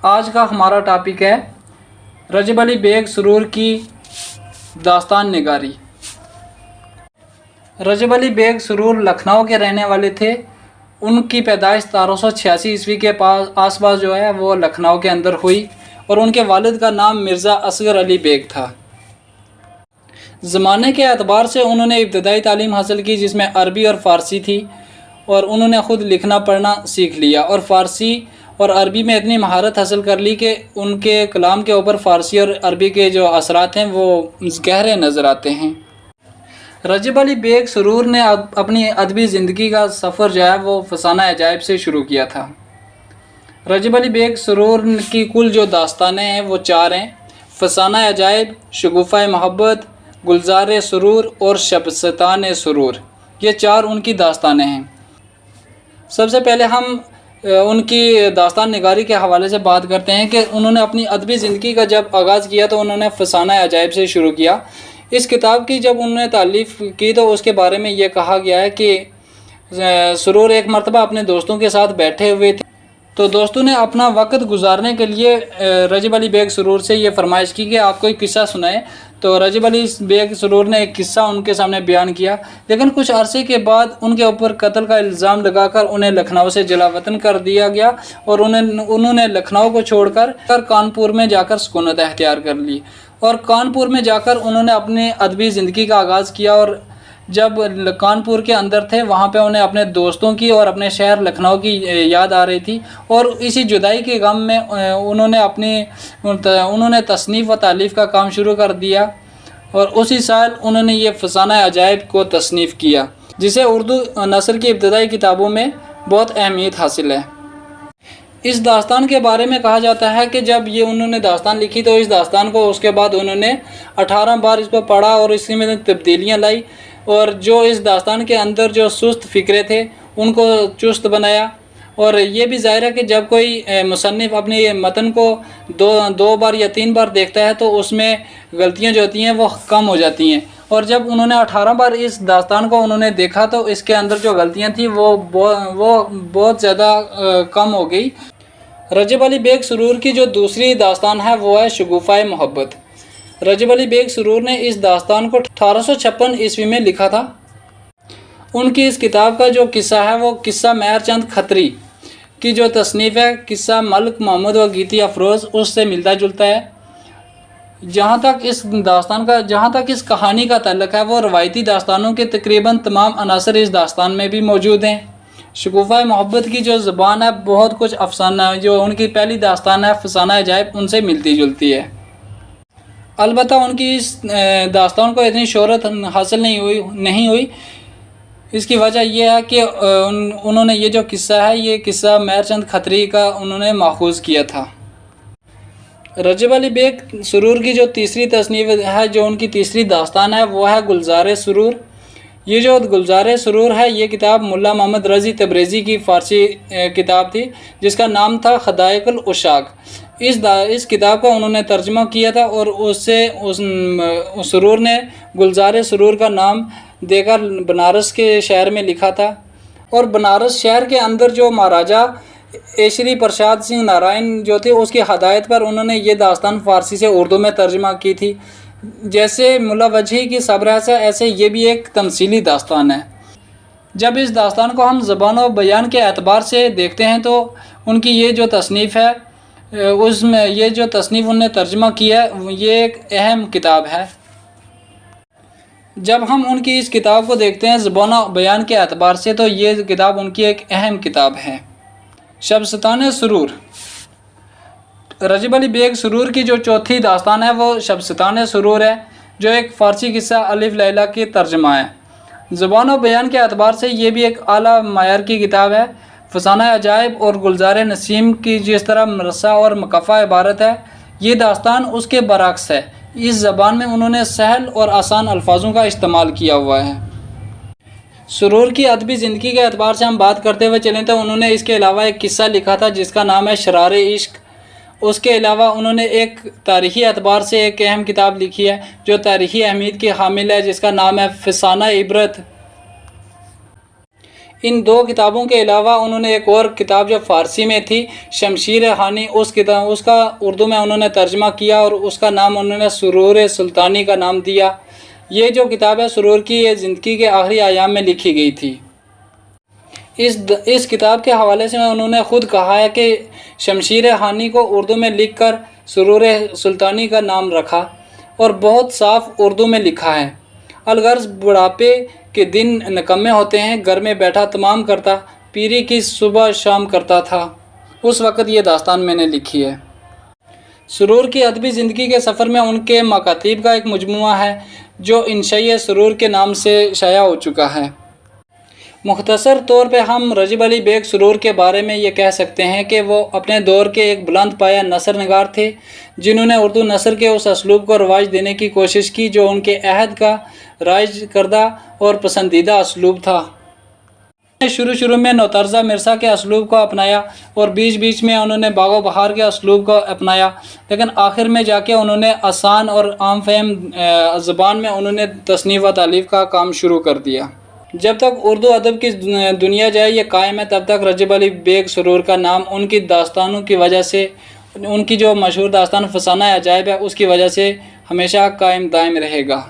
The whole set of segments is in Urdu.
آج کا ہمارا ٹاپک ہے رجب علی بیگ سرور کی داستان نگاری۔ رجب علی بیگ سرور لکھنؤ کے رہنے والے تھے۔ ان کی پیدائش 1786 عیسوی کے آس پاس جو ہے وہ لکھنؤ کے اندر ہوئی، اور ان کے والد کا نام مرزا اصغر علی بیگ تھا۔ زمانے کے اعتبار سے انہوں نے ابتدائی تعلیم حاصل کی، جس میں عربی اور فارسی تھی، اور انہوں نے خود لکھنا پڑھنا سیکھ لیا، اور فارسی اور عربی میں اتنی مہارت حاصل کر لی کہ ان کے کلام کے اوپر فارسی اور عربی کے جو اثرات ہیں وہ گہرے نظر آتے ہیں۔ رجب علی بیگ سرور نے اپنی ادبی زندگی کا سفر جو ہے وہ فسانہ عجائب سے شروع کیا تھا۔ رجب علی بیگ سرور کی کل جو داستانیں ہیں وہ 4 ہیں: فسانہ عجائب، شگوفہ محبت، گلزار سرور اور شبستان سرور۔ یہ 4 ان کی داستانیں ہیں۔ سب سے پہلے ہم ان کی داستان نگاری کے حوالے سے بات کرتے ہیں کہ انہوں نے اپنی ادبی زندگی کا جب آغاز کیا تو انہوں نے فسانہ عجائب سے شروع کیا۔ اس کتاب کی جب انہوں نے تالیف کی تو اس کے بارے میں یہ کہا گیا ہے کہ سرور ایک مرتبہ اپنے دوستوں کے ساتھ بیٹھے ہوئے تھے، تو دوستوں نے اپنا وقت گزارنے کے لیے رجب علی بیگ سرور سے یہ فرمائش کی کہ آپ کوئی قصہ سنائیں۔ تو رجب علی بیگ سرور نے ایک قصہ ان کے سامنے بیان کیا، لیکن کچھ عرصے کے بعد ان کے اوپر قتل کا الزام لگا کر انہیں لکھنؤ سے جلا وطن کر دیا گیا، اور انہوں نے لکھنؤ کو چھوڑ کر کانپور میں جا کر سکونت اختیار کر لی، اور کانپور میں جا کر انہوں نے اپنے ادبی زندگی کا آغاز کیا۔ اور جب کانپور کے اندر تھے وہاں پہ انہیں اپنے دوستوں کی اور اپنے شہر لکھنؤ کی یاد آ رہی تھی، اور اسی جدائی کے غم میں انہوں نے تصنیف و تالیف کا کام شروع کر دیا، اور اسی سال انہوں نے یہ فسانہ عجائب کو تصنیف کیا، جسے اردو نثر کی ابتدائی کتابوں میں بہت اہمیت حاصل ہے۔ اس داستان کے بارے میں کہا جاتا ہے کہ جب یہ انہوں نے داستان لکھی تو اس داستان کو اس کے بعد انہوں نے 18 بار اس کو پڑھا اور اس میں تبدیلیاں لائی، اور جو اس داستان کے اندر جو سست فکرے تھے ان کو چست بنایا۔ اور یہ بھی ظاہر ہے کہ جب کوئی مصنف اپنے متن کو 2 بار یا 3 بار دیکھتا ہے تو اس میں غلطیاں جو ہوتی ہیں وہ کم ہو جاتی ہیں، اور جب انہوں نے 18 بار اس داستان کو انہوں نے دیکھا تو اس کے اندر جو غلطیاں تھیں وہ بہت زیادہ کم ہو گئی۔ رجب علی بیگ سرور کی جو دوسری داستان ہے وہ ہے شگوفہ محبت۔ رجب علی بیگ سرور نے اس داستان کو 1856 عیسوی میں لکھا تھا۔ ان کی اس کتاب کا جو قصہ ہے وہ قصہ مہر چند کھتری کی جو تصنیف ہے قصہ ملک محمد و گیتی افروز اس سے ملتا جلتا ہے۔ جہاں تک اس کہانی کا تعلق ہے وہ روایتی داستانوں کے تقریباً تمام عناصر اس داستان میں بھی موجود ہیں۔ شگوفہ محبت کی جو زبان ہے بہت کچھ افسانہ جو ان کی پہلی داستان ہے فسانہ عجائب ان سے ملتی جلتی ہے۔ البتہ ان کی اس داستان کو اتنی شہرت حاصل نہیں ہوئی۔ اس کی وجہ یہ ہے کہ انہوں نے یہ جو قصہ ہے یہ قصہ مہر چند کھتری کا انہوں نے ماخوذ کیا تھا۔ رجب علی بیگ سرور کی جو تیسری تصنیف ہے جو ان کی تیسری داستان ہے وہ ہے گلزار سرور۔ یہ جو گلزار سرور ہے یہ کتاب ملا محمد رضی تبریزی کی فارسی کتاب تھی جس کا نام تھا خدائق العشاق۔ اس کتاب کا انہوں نے ترجمہ کیا تھا، اور اس سے سرور نے گلزار سرور کا نام دے کر بنارس کے شہر میں لکھا تھا، اور بنارس شہر کے اندر جو مہاراجا ایشری پرشاد سنگھ نارائن جو تھے اس کی ہدایت پر انہوں نے یہ داستان فارسی سے اردو میں ترجمہ کی تھی۔ جیسے ملا وجہی کی صبر ایسے یہ بھی ایک تمثیلی داستان ہے۔ جب اس داستان کو ہم زبان و بیان کے اعتبار سے دیکھتے ہیں تو ان کی یہ جو تصنیف ہے اس میں یہ جو تصنیف انہوں نے ترجمہ کیا ہے یہ ایک اہم کتاب ہے۔ جب ہم ان کی اس کتاب کو دیکھتے ہیں زبان و بیان کے اعتبار سے تو یہ کتاب ان کی ایک اہم کتاب ہے۔ شبستان سرور۔ رجب علی بیگ سرور کی جو چوتھی داستان ہے وہ شبستان سرور ہے جو ایک فارسی قصہ الف لیلہ کی ترجمہ ہے۔ زبان و بیان کے اعتبار سے یہ بھی ایک اعلیٰ معیار کی کتاب ہے۔ فسانہ عجائب اور گلزار نسیم کی جس طرح مرصع اور مکفہ عبارت ہے یہ داستان اس کے برعکس ہے۔ اس زبان میں انہوں نے سہل اور آسان الفاظوں کا استعمال کیا ہوا ہے۔ سرور کی ادبی زندگی کے اعتبار سے ہم بات کرتے ہوئے چلیں تو انہوں نے اس کے علاوہ ایک قصہ لکھا تھا جس کا نام ہے شرار عشق۔ اس کے علاوہ انہوں نے ایک تاریخی اعتبار سے ایک اہم کتاب لکھی ہے جو تاریخی اہمیت کی حامل ہے جس کا نام ہے فسانہ عبرت۔ ان دو کتابوں کے علاوہ انہوں نے ایک اور کتاب جو فارسی میں تھی شمشیر ہانی، اس کا اردو میں انہوں نے ترجمہ کیا اور اس کا نام انہوں نے سرور سلطانی کا نام دیا۔ یہ جو کتاب ہے سرور کی، یہ زندگی کے آخری ایام میں لکھی گئی تھی۔ اس کتاب کے حوالے سے انہوں نے خود کہا ہے کہ شمشیر ہانی کو اردو میں لکھ کر سرور سلطانی کا نام رکھا اور بہت صاف اردو میں لکھا ہے۔ الغرض بڑھاپے کے دن نکمے ہوتے ہیں، گھر میں بیٹھا تمام کرتا، پیری کی صبح شام کرتا تھا، اس وقت یہ داستان میں نے لکھی ہے۔ سرور کی ادبی زندگی کے سفر میں ان کے مکاتیب کا ایک مجموعہ ہے جو انشاء سرور کے نام سے شائع ہو چکا ہے۔ مختصر طور پہ ہم رجب علی بیگ سرور کے بارے میں یہ کہہ سکتے ہیں کہ وہ اپنے دور کے ایک بلند پایہ نثر نگار تھے جنہوں نے اردو نثر کے اس اسلوب کو رواج دینے کی کوشش کی جو ان کے عہد کا رائج کردہ اور پسندیدہ اسلوب تھا۔ شروع میں نوترزہ مرزا کے اسلوب کو اپنایا اور بیچ میں انہوں نے باغ و بہار کے اسلوب کو اپنایا، لیکن آخر میں جا کے انہوں نے آسان اور عام فہم زبان میں انہوں نے تصنیف و تالیف کا کام شروع کر دیا۔ جب تک اردو ادب کی دنیا جائے یہ قائم ہے، تب تک رجب علی بیگ سرور کا نام ان کی داستانوں کی وجہ سے، ان کی جو مشہور داستان فسانہ عجائب ہے اس کی وجہ سے ہمیشہ قائم دائم رہے گا۔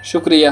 شکریہ۔